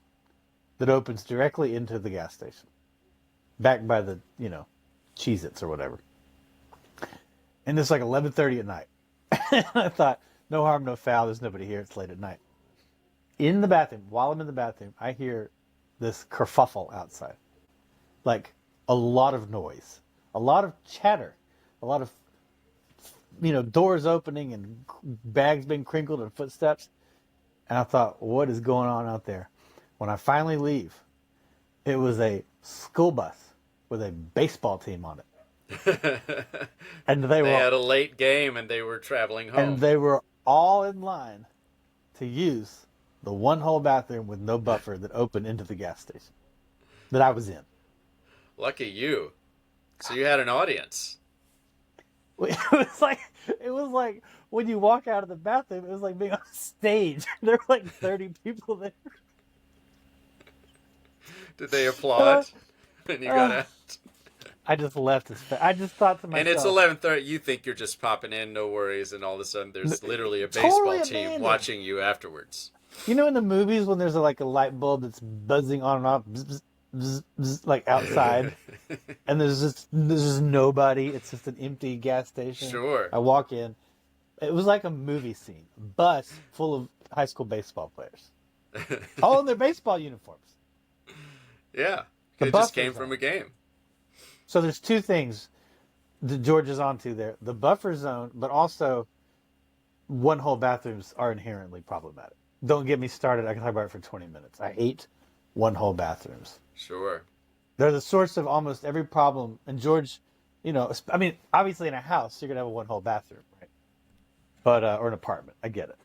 [SPEAKER 1] that opens directly into the gas station. Back by the, Cheez-Its or whatever. And it's like 11:30 at night. And I thought, no harm, no foul. There's nobody here. It's late at night. In the bathroom, while I'm in the bathroom, I hear this kerfuffle outside. Like a lot of noise, a lot of chatter, a lot of, doors opening and bags being crinkled and footsteps. And I thought, what is going on out there? When I finally leave, it was a school bus with a baseball team on it. And they
[SPEAKER 2] had a late game and they were traveling home.
[SPEAKER 1] And they were all in line to use the one-hole bathroom with no buffer that opened into the gas station that I was in.
[SPEAKER 2] Lucky you. So you had an audience.
[SPEAKER 1] It was like when you walk out of the bathroom, it was like being on stage. There were like 30 people there.
[SPEAKER 2] Did they applaud when you got out?
[SPEAKER 1] I just left. I just thought to myself.
[SPEAKER 2] And it's 11:30. You think you're just popping in, no worries, and all of a sudden there's literally a baseball team watching you afterwards.
[SPEAKER 1] You know, in the movies when there's a light bulb that's buzzing on and off, bzz, bzz, bzz, bzz, like outside, and there's just nobody. It's just an empty gas station.
[SPEAKER 2] Sure.
[SPEAKER 1] I walk in. It was like a movie scene. Bus full of high school baseball players, all in their baseball uniforms.
[SPEAKER 2] Yeah, it just came from a game.
[SPEAKER 1] So there's two things that George is onto there. The buffer zone, but also one-hole bathrooms are inherently problematic. Don't get me started. I can talk about it for 20 minutes. I hate one-hole bathrooms.
[SPEAKER 2] Sure.
[SPEAKER 1] They're the source of almost every problem. And George, obviously in a house, you're going to have a one-hole bathroom, right? But, or an apartment. I get it.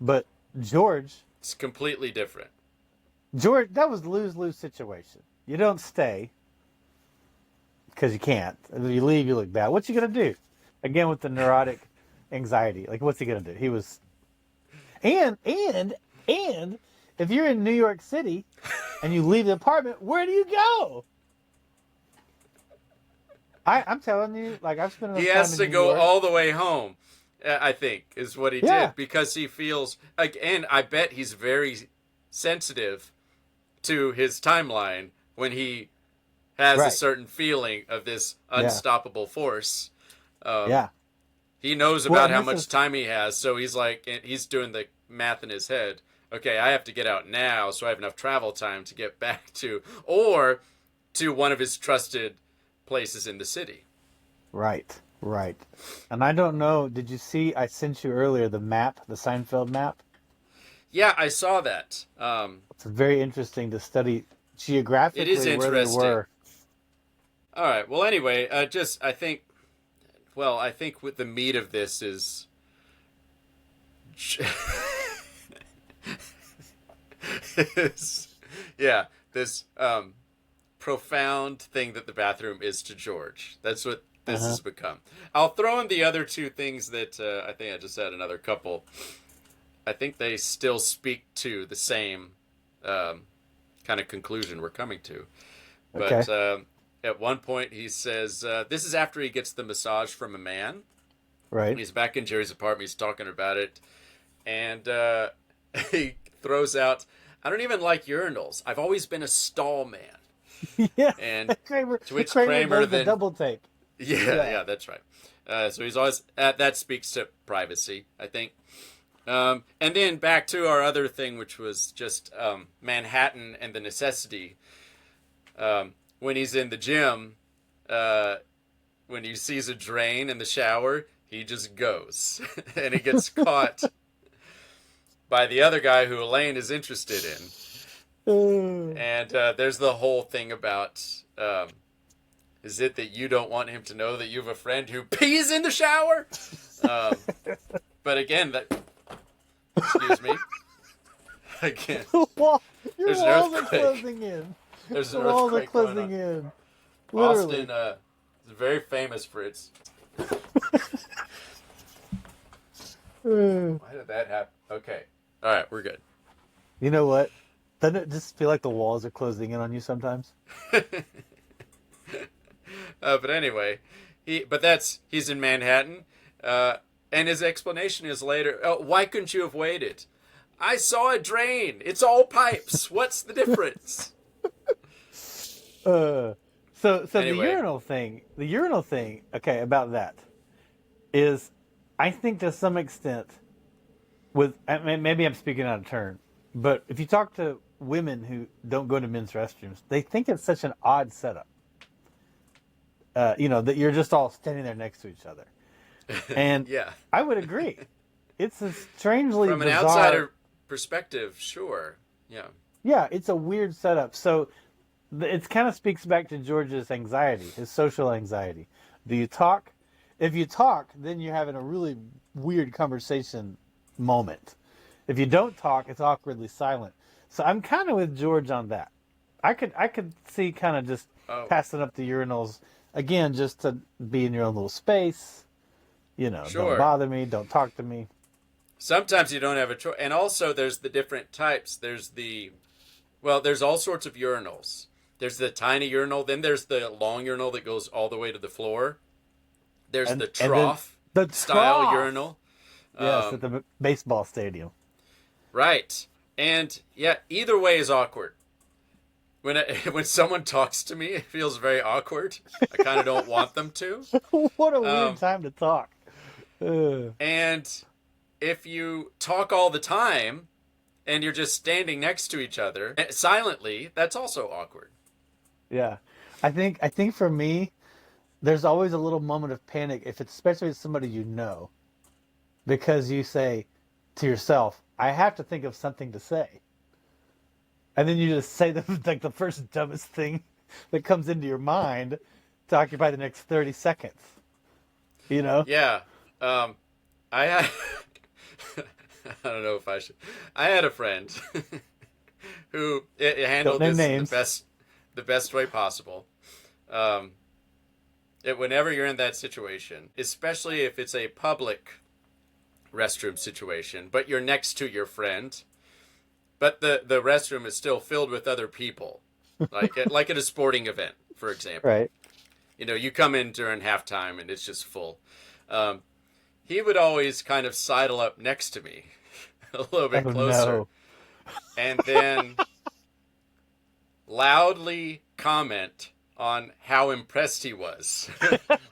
[SPEAKER 1] But George...
[SPEAKER 2] It's completely different.
[SPEAKER 1] George, that was lose-lose situation. You don't stay... because you can't. If you leave, you look bad. What's he going to do? Again, with the neurotic anxiety. Like, what's he going to do? He was... And if you're in New York City and you leave the apartment, where do you go? I'm telling you, I've spent enough time in New York.
[SPEAKER 2] He has to go all the way home, I think, is what he did. Because he feels... and I bet he's very sensitive to his timeline when he... has a certain feeling of this unstoppable force. He knows about how much time he has, so he's doing the math in his head. Okay, I have to get out now, so I have enough travel time to get back to one of his trusted places in the city. Right.
[SPEAKER 1] And I don't know, did you see, I sent you earlier the map, the Seinfeld map?
[SPEAKER 2] Yeah, I saw that.
[SPEAKER 1] It's very interesting to study geographically
[SPEAKER 2] it is interesting.
[SPEAKER 1] Where they were.
[SPEAKER 2] All right. Well, anyway, I think with the meat of this is this profound thing that the bathroom is to George. That's what this has become. I'll throw in the other two things that I think I just had another couple. I think they still speak to the same kind of conclusion we're coming to. But at one point he says, this is after he gets the massage from a man.
[SPEAKER 1] Right.
[SPEAKER 2] He's back in Jerry's apartment. He's talking about it. And he throws out, I don't even like urinals. I've always been a stall man.
[SPEAKER 1] Yeah.
[SPEAKER 2] And
[SPEAKER 1] Kramer
[SPEAKER 2] then
[SPEAKER 1] the double take.
[SPEAKER 2] Yeah, that's right. So he's always, that speaks to privacy, I think. And then back to our other thing, which was just Manhattan and the necessity. When he's in the gym, when he sees a drain in the shower, he just goes. And he gets caught by the other guy who Elaine is interested in. And there's the whole thing about, is it that you don't want him to know that you have a friend who pees in the shower? But again, excuse me. Again.
[SPEAKER 1] Your walls
[SPEAKER 2] There's an
[SPEAKER 1] are
[SPEAKER 2] earthquake.
[SPEAKER 1] closing in.
[SPEAKER 2] There's an
[SPEAKER 1] The walls are
[SPEAKER 2] earthquake going
[SPEAKER 1] closing
[SPEAKER 2] on.
[SPEAKER 1] in. Literally.
[SPEAKER 2] Austin is very famous for its... Why did that happen? Okay. All right, we're good.
[SPEAKER 1] You know what? Doesn't it just feel like the walls are closing in on you sometimes?
[SPEAKER 2] But anyway, he's in Manhattan, and his explanation is later. Oh, why couldn't you have waited? I saw a drain. It's all pipes. What's the difference?
[SPEAKER 1] So
[SPEAKER 2] Anyway,
[SPEAKER 1] the urinal thing. Okay, about that is, I think to some extent, maybe I'm speaking out of turn, but if you talk to women who don't go to men's restrooms, they think it's such an odd setup. That you're just all standing there next to each other, and
[SPEAKER 2] yeah.
[SPEAKER 1] I would agree. It's a strangely
[SPEAKER 2] From an
[SPEAKER 1] bizarre
[SPEAKER 2] outsider perspective, sure. Yeah.
[SPEAKER 1] Yeah, it's a weird setup. So it kind of speaks back to George's anxiety, his social anxiety. Do you talk? If you talk, then you're having a really weird conversation moment. If you don't talk, it's awkwardly silent. So I'm kind of with George on that. I could see kind of just passing up the urinals again, just to be in your own little space.
[SPEAKER 2] Sure.
[SPEAKER 1] Don't bother me, don't talk to me.
[SPEAKER 2] Sometimes you don't have a choice. And also there's the different types. There's all sorts of urinals. There's the tiny urinal, then there's the long urinal that goes all the way to the floor. There's the trough style urinal.
[SPEAKER 1] Yes, at the baseball stadium.
[SPEAKER 2] Right. And yeah, either way is awkward. When someone talks to me, it feels very awkward. I kind of don't want them to.
[SPEAKER 1] What a weird time to talk.
[SPEAKER 2] And if you talk all the time and you're just standing next to each other silently, that's also awkward.
[SPEAKER 1] Yeah. I think for me, there's always a little moment of panic especially if it's somebody you know, because you say to yourself, I have to think of something to say. And then you just say the first dumbest thing that comes into your mind to occupy the next 30 seconds.
[SPEAKER 2] Yeah. I had I don't know if I should. I had a friend who handled this the best way possible. Whenever you're in that situation, especially if it's a public restroom situation, but you're next to your friend, but the restroom is still filled with other people, like at a sporting event, for example.
[SPEAKER 1] Right.
[SPEAKER 2] You come in during halftime and it's just full. He would always kind of sidle up next to me a little bit closer.
[SPEAKER 1] No.
[SPEAKER 2] And then loudly comment on how impressed he was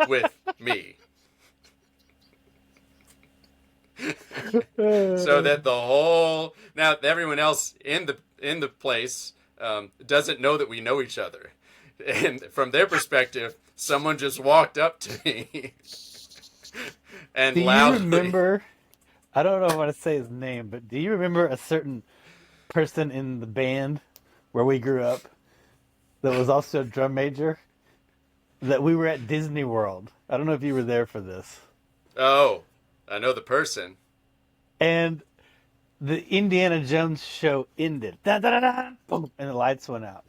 [SPEAKER 2] with me. So that now everyone else in the place doesn't know that we know each other. And from their perspective, someone just walked up to me and
[SPEAKER 1] do
[SPEAKER 2] loudly.
[SPEAKER 1] You remember? I don't know how to say his name, but do you remember a certain person in the band where we grew up that was also a drum major? That we were at Disney World. I don't know if you were there for this.
[SPEAKER 2] Oh, I know the person.
[SPEAKER 1] And the Indiana Jones show ended. Da, da, da, da, boom, and the lights went out.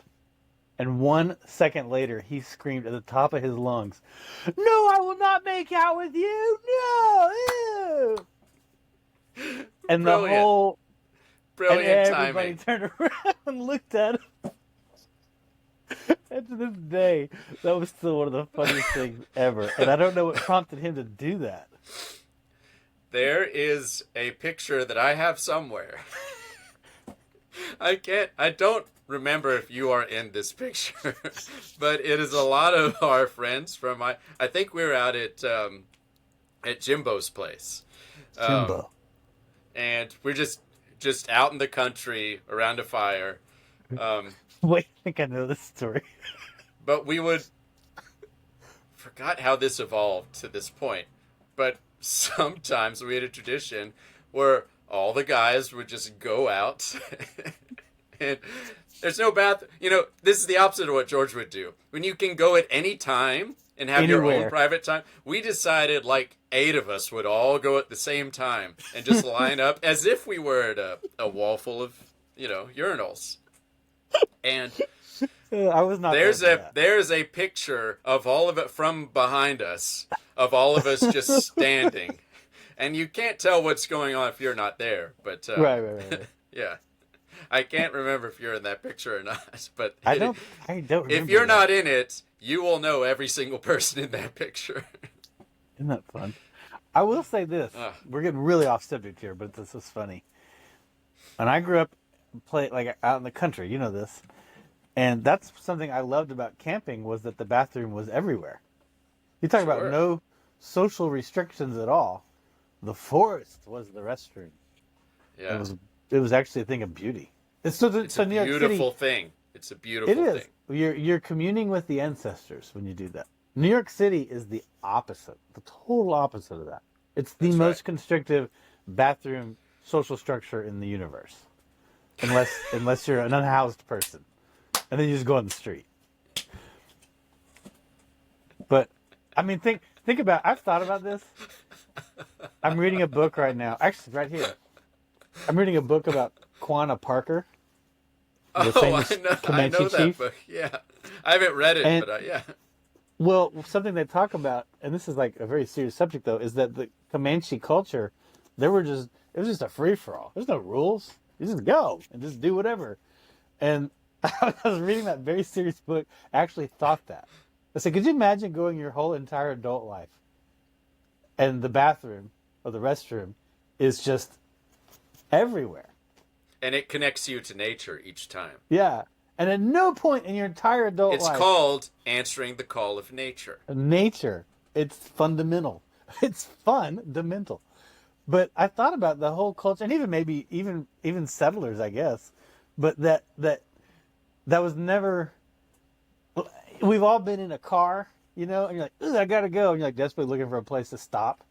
[SPEAKER 1] And 1 second later, he screamed at the top of his lungs, "No, I will not make out with you! No! Ew!" And
[SPEAKER 2] Brilliant.
[SPEAKER 1] the whole...
[SPEAKER 2] Brilliant
[SPEAKER 1] and everybody
[SPEAKER 2] timing.
[SPEAKER 1] turned around and looked at him. And to this day, that was still one of the funniest things ever. And I don't know what prompted him to do that.
[SPEAKER 2] There is a picture that I have somewhere. I don't remember if you are in this picture, but it is a lot of our friends from I think we were out at Jimbo's place.
[SPEAKER 1] Jimbo.
[SPEAKER 2] And we're just out in the country around a fire.
[SPEAKER 1] Wait, I think I know this story.
[SPEAKER 2] But forgot how this evolved to this point. But sometimes we had a tradition where all the guys would just go out and there's no bath. This is the opposite of what George would do. When you can go at any time and have your own private time, we decided 8 of us would all go at the same time and just line up as if we were at a wall full of, urinals. And
[SPEAKER 1] I was not.
[SPEAKER 2] There's a picture of all of it from behind us, of all of us just standing, and you can't tell what's going on if you're not there. But
[SPEAKER 1] right.
[SPEAKER 2] Yeah. I can't remember if you're in that picture or not, but
[SPEAKER 1] I don't
[SPEAKER 2] if
[SPEAKER 1] remember
[SPEAKER 2] you're
[SPEAKER 1] that.
[SPEAKER 2] not in it, you will know every single person in that picture.
[SPEAKER 1] Isn't that fun? I will say this.
[SPEAKER 2] uh,
[SPEAKER 1] We're getting really off subject here, but this is funny. When I grew up, like out in the country, you know this, and that's something I loved about camping was that the bathroom was everywhere. You talk about
[SPEAKER 2] sure.
[SPEAKER 1] no social restrictions at all. The forest was the restroom. It
[SPEAKER 2] Yeah.
[SPEAKER 1] was it was actually a thing of beauty. It's
[SPEAKER 2] It's a
[SPEAKER 1] so New York City.
[SPEAKER 2] beautiful thing. It's a
[SPEAKER 1] It
[SPEAKER 2] beautiful
[SPEAKER 1] is.
[SPEAKER 2] thing.
[SPEAKER 1] You're communing with the ancestors when you do that. New York City is the opposite, the total opposite of that. It's the
[SPEAKER 2] That's right.
[SPEAKER 1] most constrictive bathroom social structure in the universe, unless you're an unhoused person, and then you just go on the street. But I mean, think about. I've thought about this. I'm reading a book right now. Actually, right here. I'm reading a book about Quanah Parker, the
[SPEAKER 2] Oh,
[SPEAKER 1] famous
[SPEAKER 2] I
[SPEAKER 1] Comanche
[SPEAKER 2] know that
[SPEAKER 1] chief,
[SPEAKER 2] book. Yeah, I haven't read it,
[SPEAKER 1] and
[SPEAKER 2] but yeah,
[SPEAKER 1] well, something they talk about, and this is like a very serious subject though, is that the Comanche culture, it was just a free for all. There's no rules. You just go and just do whatever. And I was reading that very serious book. I actually thought that. I said, could you imagine going your whole entire adult life and the bathroom or the restroom is just everywhere?
[SPEAKER 2] and it connects you to nature each time.
[SPEAKER 1] Yeah. And at no point in your entire adult
[SPEAKER 2] It's
[SPEAKER 1] life,
[SPEAKER 2] called answering the call of nature.
[SPEAKER 1] nature, it's fundamental. It's fundamental. But I thought about the whole culture, and even maybe even settlers, I guess. But that was never. We've all been in a car, and you're like, "Ugh, I gotta go," and you're like desperately looking for a place to stop.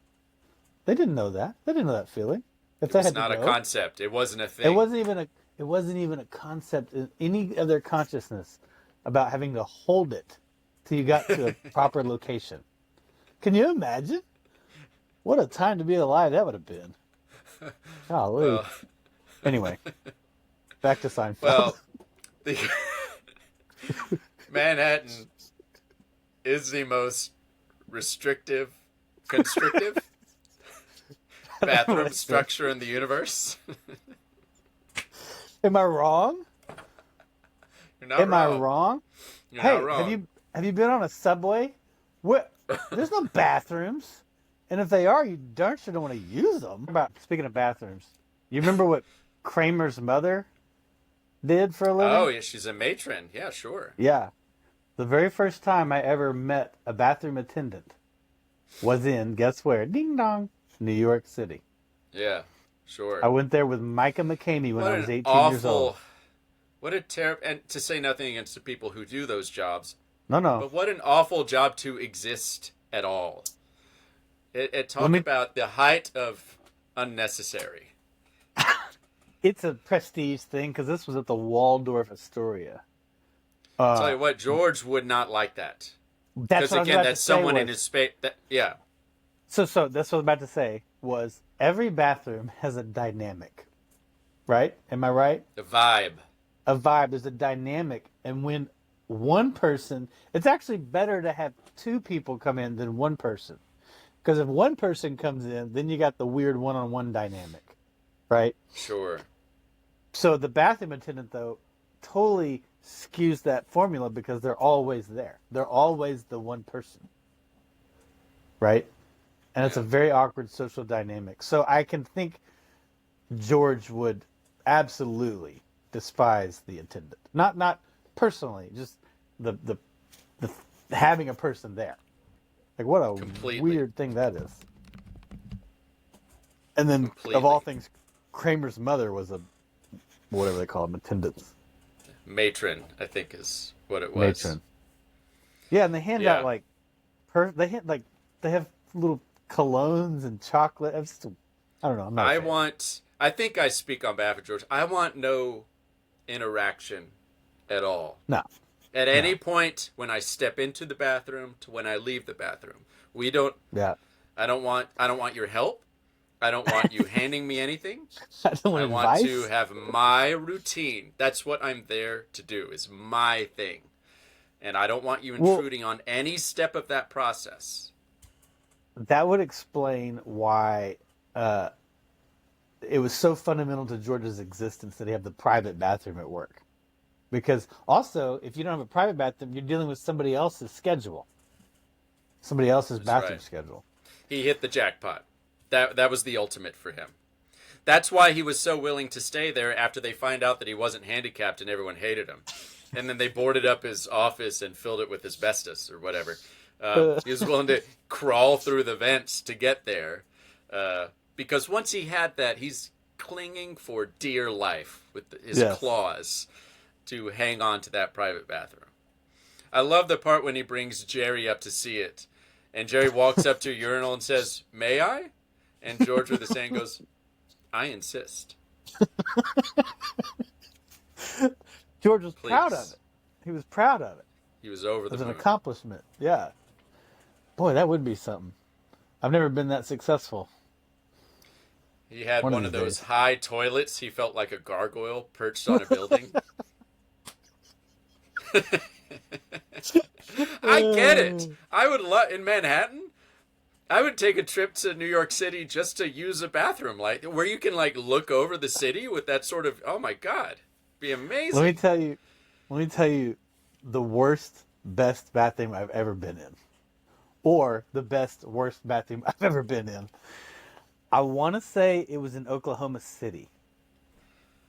[SPEAKER 1] They didn't know that. They didn't know that feeling. If
[SPEAKER 2] It
[SPEAKER 1] they
[SPEAKER 2] was
[SPEAKER 1] had to
[SPEAKER 2] not a
[SPEAKER 1] go,
[SPEAKER 2] concept. It wasn't a
[SPEAKER 1] it
[SPEAKER 2] thing.
[SPEAKER 1] wasn't even a it wasn't even a concept in any of their consciousness about having to hold it till you got to a proper location. Can you imagine? What a time to be alive that would have been. Golly.
[SPEAKER 2] Well,
[SPEAKER 1] Anyway, back to Seinfeld.
[SPEAKER 2] well, the Manhattan is the most restrictive, constrictive
[SPEAKER 1] That's what I
[SPEAKER 2] bathroom
[SPEAKER 1] said.
[SPEAKER 2] structure in the universe.
[SPEAKER 1] Am I wrong?
[SPEAKER 2] You're not
[SPEAKER 1] Am I
[SPEAKER 2] wrong.
[SPEAKER 1] wrong?
[SPEAKER 2] You're not
[SPEAKER 1] Hey,
[SPEAKER 2] wrong.
[SPEAKER 1] have you been on a subway? What? There's no bathrooms, and if they are, you darn sure don't want to use them. Speaking of bathrooms, you remember what Kramer's mother did for a living?
[SPEAKER 2] Oh, yeah, she's a matron. Yeah, sure.
[SPEAKER 1] Yeah, the very first time I ever met a bathroom attendant was in, guess where? Ding dong, New York City.
[SPEAKER 2] Yeah,
[SPEAKER 1] I
[SPEAKER 2] sure.
[SPEAKER 1] went there with Micah McCamey when
[SPEAKER 2] What
[SPEAKER 1] I
[SPEAKER 2] an
[SPEAKER 1] was 18 years old.
[SPEAKER 2] awful, what a terrible, and to say nothing against the people who do those jobs,
[SPEAKER 1] No, no.
[SPEAKER 2] but what an awful job to exist at all. It
[SPEAKER 1] Let
[SPEAKER 2] talk
[SPEAKER 1] me.
[SPEAKER 2] about the height of unnecessary.
[SPEAKER 1] It's a prestige thing because this was at the Waldorf Astoria.
[SPEAKER 2] Tell
[SPEAKER 1] Uh,
[SPEAKER 2] you what, George would not like that.
[SPEAKER 1] that's
[SPEAKER 2] Because
[SPEAKER 1] what I was
[SPEAKER 2] again,
[SPEAKER 1] about to
[SPEAKER 2] that's
[SPEAKER 1] say.
[SPEAKER 2] someone in
[SPEAKER 1] Was
[SPEAKER 2] his space. Yeah,
[SPEAKER 1] so that's what I was about to say. Was every bathroom has a dynamic, right? Am I right?
[SPEAKER 2] the vibe.
[SPEAKER 1] A vibe. There's a dynamic, and when one person, it's actually better to have two people come in than one person, because if one person comes in, then you got the weird one-on-one dynamic, right?
[SPEAKER 2] Sure.
[SPEAKER 1] So the bathroom attendant, though, totally skews that formula because they're always there. They're always the one person, right? And it's a
[SPEAKER 2] Yeah.
[SPEAKER 1] very awkward social dynamic. So I can think George would absolutely despise the attendant. Not personally, just the the having a person there. Like what a
[SPEAKER 2] Completely.
[SPEAKER 1] weird thing that is. And then of all
[SPEAKER 2] Completely.
[SPEAKER 1] things, Kramer's mother was a whatever they call them, attendants.
[SPEAKER 2] Matron, I think is what it was.
[SPEAKER 1] Matron. Yeah, and they hand out
[SPEAKER 2] Yeah.
[SPEAKER 1] like they have little colognes and chocolate. I don't know. I'm not a fan.
[SPEAKER 2] I think I speak on behalf of George. I want no interaction at all.
[SPEAKER 1] No,
[SPEAKER 2] At
[SPEAKER 1] no.
[SPEAKER 2] any point when I step into the bathroom to when I leave the bathroom. We don't
[SPEAKER 1] Yeah.
[SPEAKER 2] I don't want your help. I don't want you handing me anything.
[SPEAKER 1] I don't
[SPEAKER 2] I
[SPEAKER 1] want
[SPEAKER 2] want
[SPEAKER 1] advice.
[SPEAKER 2] to have my routine. That's what I'm there to do. Is my thing. And I don't want you
[SPEAKER 1] Well,
[SPEAKER 2] intruding on any step of that process.
[SPEAKER 1] that would explain why it was so fundamental to George's existence that he had the private bathroom at work. Because also, if you don't have a private bathroom, you're dealing with somebody else's schedule, somebody else's
[SPEAKER 2] That's
[SPEAKER 1] bathroom
[SPEAKER 2] right.
[SPEAKER 1] schedule.
[SPEAKER 2] He hit the jackpot. That was the ultimate for him. That's why he was so willing to stay there after they find out that he wasn't handicapped and everyone hated him. And then they boarded up his office and filled it with asbestos or whatever. He was willing to crawl through the vents to get there. Because once he had that, he's clinging for dear life with his claws to hang on to that private bathroom. I love the part when he brings Jerry up to see it. And Jerry walks up to a urinal and says, "May I?" And George with his hand goes, "I insist."
[SPEAKER 1] George was proud of it. He was proud of it.
[SPEAKER 2] He was over the moon.
[SPEAKER 1] It was an accomplishment. Yeah. Boy, that would be something. I've never been that successful.
[SPEAKER 2] He had one of those high toilets. He felt like a gargoyle perched on a building. I get it. I would love in Manhattan. I would take a trip to New York City just to use a bathroom, like where you can like look over the city with that sort of. Oh my God, be amazing.
[SPEAKER 1] Let me tell you, the best bathroom I've ever been in, or the worst bathroom I've ever been in. I want to say it was in Oklahoma City,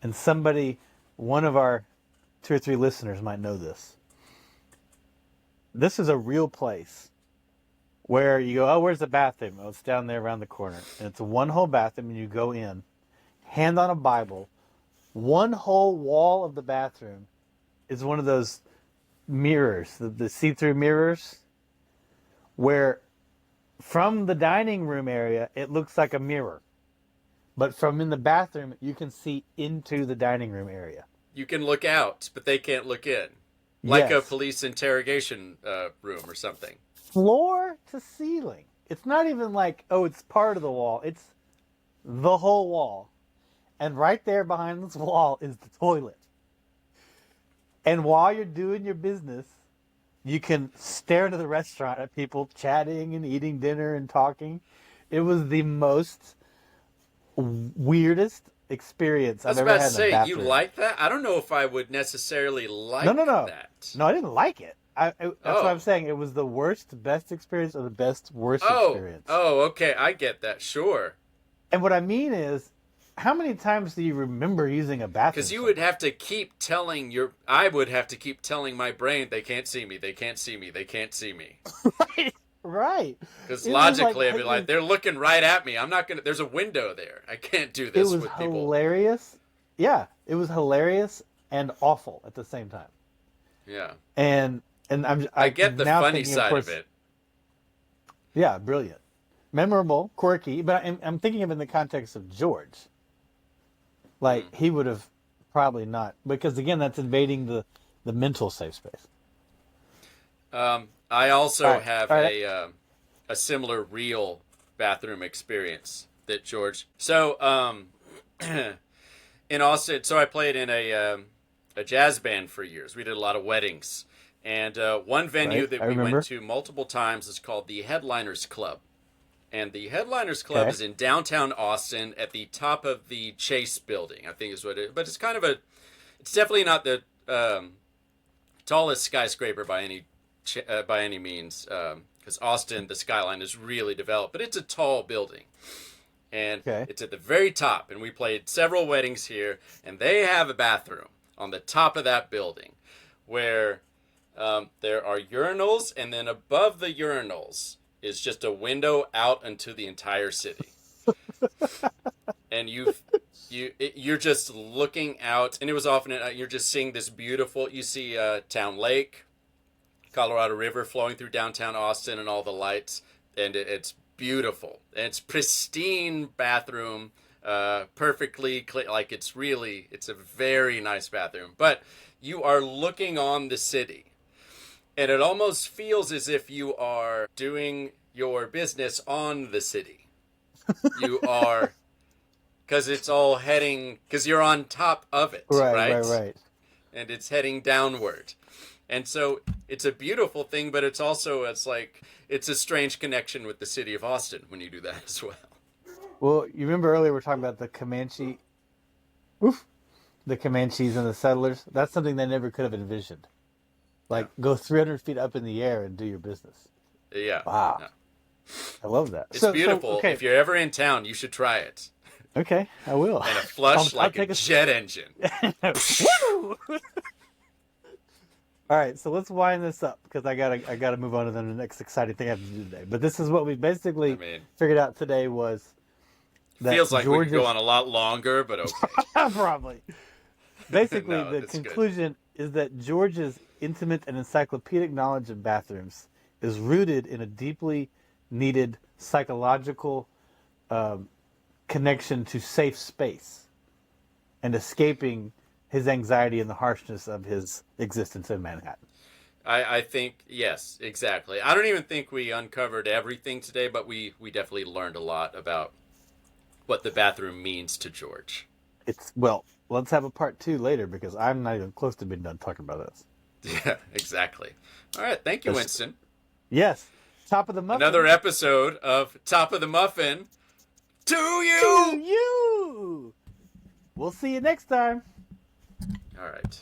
[SPEAKER 1] and one of our 2 or 3 listeners might know this. This is a real place where you go, oh, where's the bathroom? Oh, it's down there around the corner. And it's a one-hole bathroom, and you go in, hand on a Bible. One whole wall of the bathroom is one of those mirrors, the see-through mirrors, where from the dining room area, it looks like a mirror. But from in the bathroom, you can see into the dining room area.
[SPEAKER 2] You can look out, but they can't look in. Like
[SPEAKER 1] Yes.
[SPEAKER 2] a police interrogation room or something.
[SPEAKER 1] Floor to ceiling. It's not even like, oh, it's part of the wall. It's the whole wall. And right there behind this wall is the toilet. And while you're doing your business, you can stare into the restaurant at people chatting and eating dinner and talking. It was the most weirdest experience I've ever had in a bathroom.
[SPEAKER 2] I was about to say, you like that? I don't know if I would necessarily like
[SPEAKER 1] No.
[SPEAKER 2] that.
[SPEAKER 1] No, I didn't like it. That's what I'm saying. It was the best experience or the worst experience.
[SPEAKER 2] Oh, okay. I get that. Sure.
[SPEAKER 1] And what I mean is, how many times do you remember using a bathroom?
[SPEAKER 2] Because you would have to keep telling I would have to keep telling my brain, they can't see me, they can't see me, they can't see me.
[SPEAKER 1] Right.
[SPEAKER 2] Because logically, I'd be like, they're looking right at me. I'm not going to, there's a window there. I can't do this with people. It was
[SPEAKER 1] hilarious. Yeah. It was hilarious and awful at the same time.
[SPEAKER 2] Yeah.
[SPEAKER 1] And
[SPEAKER 2] I get the funny side of it.
[SPEAKER 1] Yeah, brilliant. Memorable, quirky, but I'm thinking of it in the context of George. Like, he would have probably not, because again, that's invading the mental safe space.
[SPEAKER 2] I also have a similar real bathroom experience that George. So, in Austin, so I played in a jazz band for years. We did a lot of weddings. And one venue that we went to multiple times is called the Headliners Club. And the Headliners Club is in downtown Austin at the top of the Chase building, I think is what it is. But it's kind of it's definitely not the tallest skyscraper by any means, because Austin, the skyline is really developed. But it's a tall building. And it's at the very top. And we played several weddings here. And they have a bathroom on the top of that building where there are urinals. And then above the urinals is just a window out into the entire city. And you're just looking out, and it was often you're just seeing this beautiful, you see Town Lake, Colorado River flowing through downtown Austin and all the lights, and it's beautiful. And it's pristine bathroom, perfectly clean, like it's a very nice bathroom. But you are looking on the city. And it almost feels as if you are doing your business on the city. You are, because it's all heading, because you're on top of it, right? And it's heading downward. And so it's a beautiful thing, but it's a strange connection with the city of Austin when you do that as well.
[SPEAKER 1] Well, you remember earlier we were talking about the Comanche, oof, the Comanches and the settlers. That's something they never could have envisioned. Like
[SPEAKER 2] Yeah.
[SPEAKER 1] go 300 feet up in the air and do your business.
[SPEAKER 2] Yeah.
[SPEAKER 1] Wow,
[SPEAKER 2] No.
[SPEAKER 1] I love that.
[SPEAKER 2] It's
[SPEAKER 1] So
[SPEAKER 2] beautiful.
[SPEAKER 1] okay,
[SPEAKER 2] If you're ever in town, you should try it.
[SPEAKER 1] okay, I will.
[SPEAKER 2] And a flush
[SPEAKER 1] I'll
[SPEAKER 2] like a
[SPEAKER 1] take
[SPEAKER 2] jet engine.
[SPEAKER 1] Woo! All right, so let's wind this up because I gotta move on to the next exciting thing I have to do today. But this is what we basically figured out today was that
[SPEAKER 2] Feels like we could go
[SPEAKER 1] George's
[SPEAKER 2] on a lot longer, but okay.
[SPEAKER 1] probably. Basically,
[SPEAKER 2] No,
[SPEAKER 1] the
[SPEAKER 2] that's
[SPEAKER 1] conclusion is that George's intimate and encyclopedic knowledge of bathrooms is rooted in a deeply needed psychological connection to safe space and escaping his anxiety and the harshness of his existence in Manhattan.
[SPEAKER 2] I think, yes, exactly. I don't even think we uncovered everything today, but we definitely learned a lot about what the bathroom means to George.
[SPEAKER 1] Well, let's have a part 2 later because I'm not even close to being done talking about this.
[SPEAKER 2] Yeah, exactly. All right. Thank you, Winston.
[SPEAKER 1] Yes. Top of the Muffin.
[SPEAKER 2] Another episode of Top of the Muffin to you.
[SPEAKER 1] To you. We'll see you next time.
[SPEAKER 2] All right.